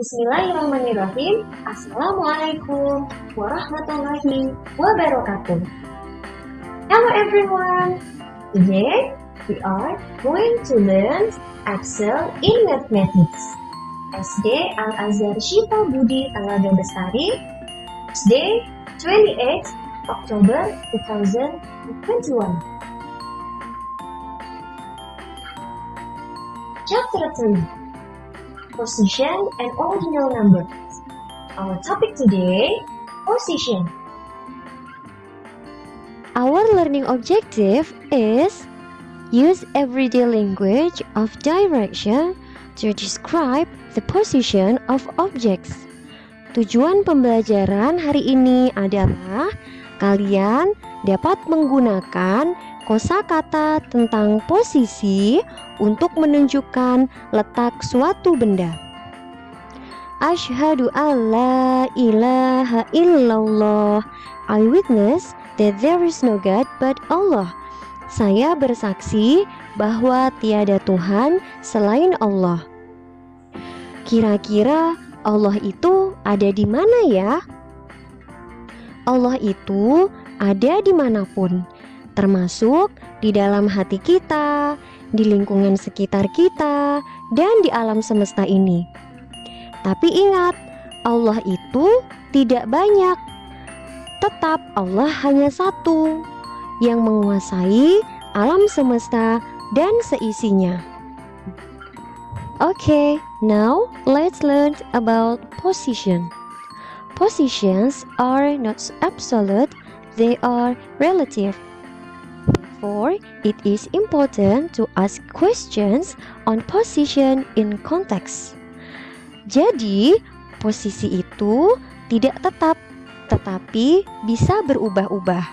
Bismillahirrahmanirrahim. Assalamualaikum warahmatullahi wabarakatuh. Hello everyone. Today we are going to learn Excel in Mathematics. SD Al-Azhar Syifa Budi Talaga Bestari, Tuesday 28 October 2021. Chapter 3, Position and Ordinal Numbers. Our topic today, Position. Our learning objective is use everyday language of direction to describe the position of objects. Tujuan pembelajaran hari ini adalah kalian dapat menggunakan kosakata tentang posisi untuk menunjukkan letak suatu benda. Asyhadu alla ilaha illallah. I witness that there is no God but Allah. Saya bersaksi bahwa tiada Tuhan selain Allah. Kira-kira Allah itu ada di mana ya? Allah itu ada dimanapun, termasuk di dalam hati kita, di lingkungan sekitar kita, dan di alam semesta ini. Tapi ingat, Allah itu tidak banyak. Tetap Allah hanya satu yang menguasai alam semesta dan seisinya. Okay, now let's learn about position. Positions are not absolute, they are relative. Therefore, it is important to ask questions on position in context. Jadi, posisi itu tidak tetap, tetapi bisa berubah-ubah.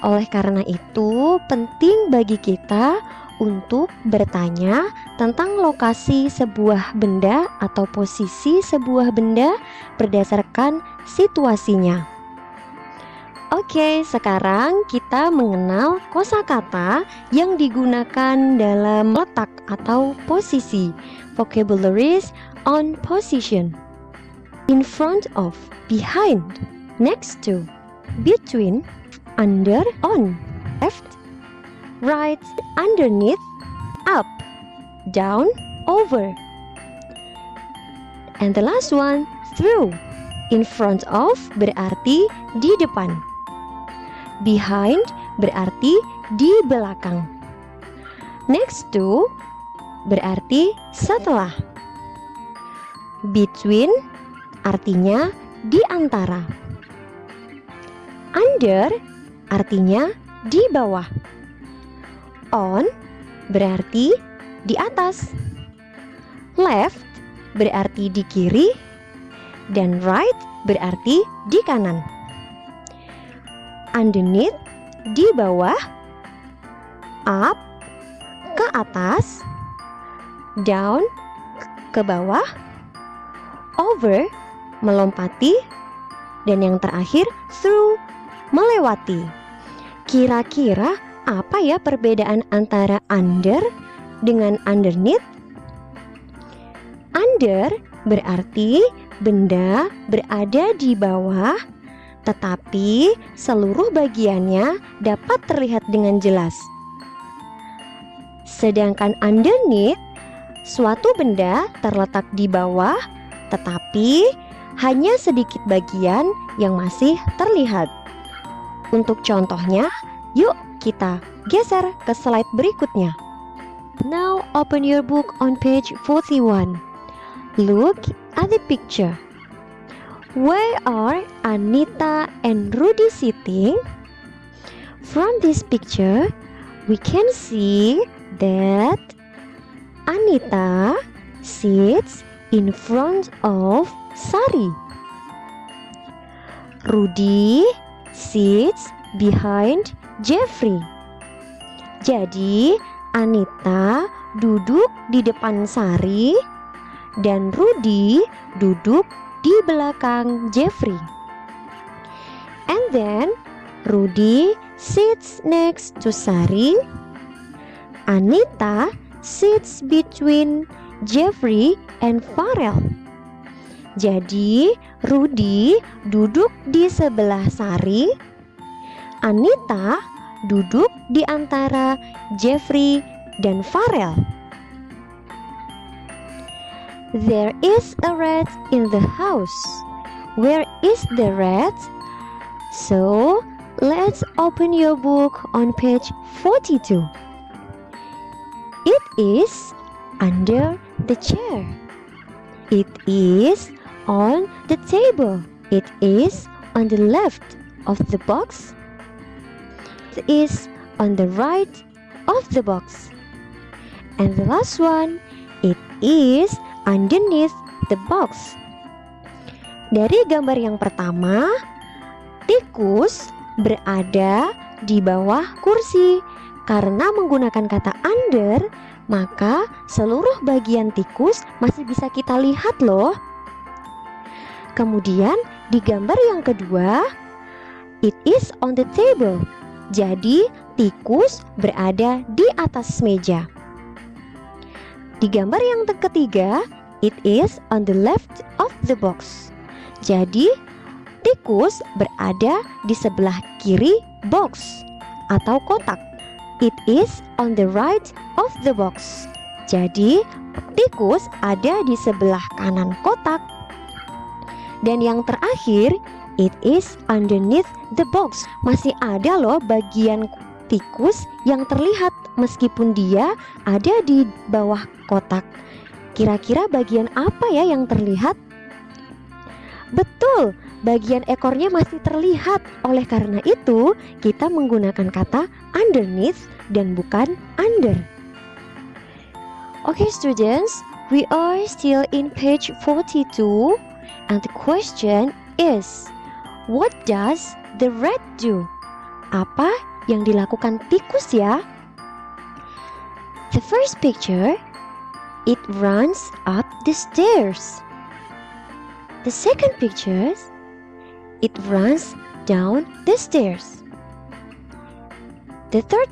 Oleh karena itu, penting bagi kita untuk bertanya tentang lokasi sebuah benda atau posisi sebuah benda berdasarkan situasinya. Oke, sekarang kita mengenal kosakata yang digunakan dalam letak atau posisi. Vocabularies on position. In front of, behind, next to, between, under, on, left, right, underneath, up, down, over. And the last one, through. In front of berarti di depan. Behind berarti di belakang. Next to berarti setelah. Between artinya di antara. Under artinya di bawah. On berarti di atas. Left berarti di kiri. Dan right berarti di kanan. Underneath di bawah. Up ke atas. Down ke bawah. Over melompati. Dan yang terakhir through melewati. Kira-kira apa ya perbedaan antara under dengan underneath? Under berarti benda berada di bawah, tetapi seluruh bagiannya dapat terlihat dengan jelas. Sedangkan underneath, suatu benda terletak di bawah, tetapi hanya sedikit bagian yang masih terlihat. Untuk contohnya, yuk kita geser ke slide berikutnya. Now open your book on page 41. Look at the picture. Where are Anita and Rudy sitting? From this picture, we can see that Anita sits in front of Sari. Rudy sits behind Jeffrey. Jadi, Anita duduk di depan Sari dan Rudy duduk di belakang Jeffrey. And then Rudy sits next to Sari. Anita sits between Jeffrey and Farrell. Jadi, Rudy duduk di sebelah Sari, Anita duduk di antara Jeffrey dan Farel. There is a rat in the house. Where is the rat? So, let's open your book on page 42. It is under the chair. It is on the table. It is on the left of the box. It is on the right of the box. And the last one, it is underneath the box. Dari gambar yang pertama, tikus berada di bawah kursi. Karena menggunakan kata under, maka seluruh bagian tikus masih bisa kita lihat loh. Kemudian di gambar yang kedua, it is on the table. Jadi tikus berada di atas meja. Di gambar yang ketiga, it is on the left of the box. Jadi tikus berada di sebelah kiri box atau kotak. It is on the right of the box. Jadi tikus ada di sebelah kanan kotak. Dan yang terakhir, it is underneath the box. Masih ada loh bagian tikus yang terlihat meskipun dia ada di bawah kotak. Kira-kira bagian apa ya yang terlihat? Betul, bagian ekornya masih terlihat. Oleh karena itu, kita menggunakan kata underneath dan bukan under. Okay students, we are still in page 42 and the question is, what does the rat do? Apa yang dilakukan tikus ya? The first picture, it runs up the stairs. The second picture, it runs down the stairs. The third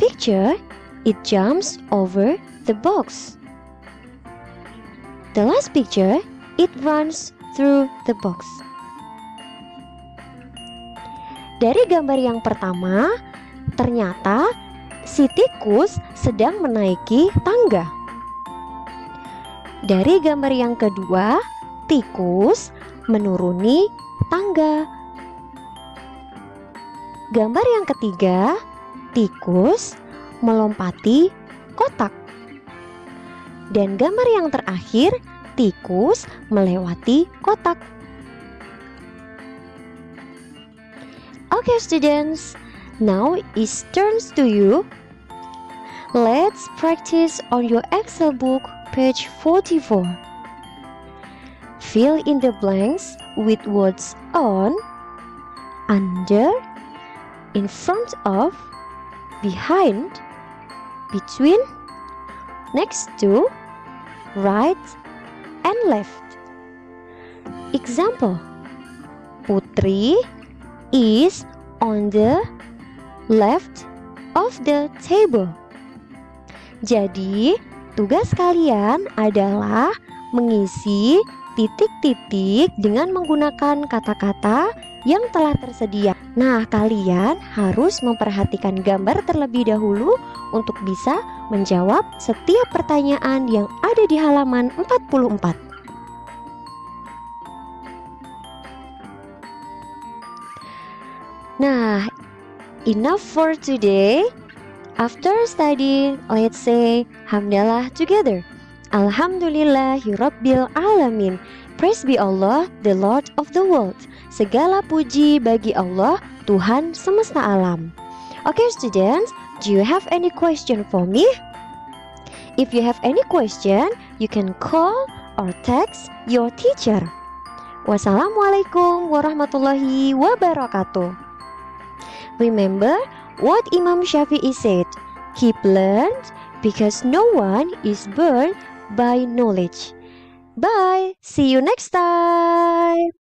picture, it jumps over the box. The last picture, it runs through the box. Dari gambar yang pertama, ternyata si tikus sedang menaiki tangga. Dari gambar yang kedua, tikus menuruni tangga. Gambar yang ketiga, tikus melompati kotak. Dan gambar yang terakhir, tikus melewati kotak. Okay students, now it's turns to you. Let's practice on your Excel book, page 44. Fill in the blanks with words on, under, in front of, behind, between, next to, right, and left. Example, Putri is on the left of the table. Jadi, tugas kalian adalah mengisi titik-titik dengan menggunakan kata-kata yang telah tersedia. Nah, kalian harus memperhatikan gambar terlebih dahulu untuk bisa menjawab setiap pertanyaan yang ada di halaman 44. Nah, enough for today. After studying, let's say hamdalah together. Alhamdulillahirabbil alamin. Praise be Allah, the Lord of the world. Segala puji bagi Allah, Tuhan semesta alam. Okay students, do you have any question for me? If you have any question, you can call or text your teacher. Wassalamualaikum warahmatullahi wabarakatuh. Remember what Imam Syafi'i said, keep learned because no one is born by knowledge. Bye, see you next time.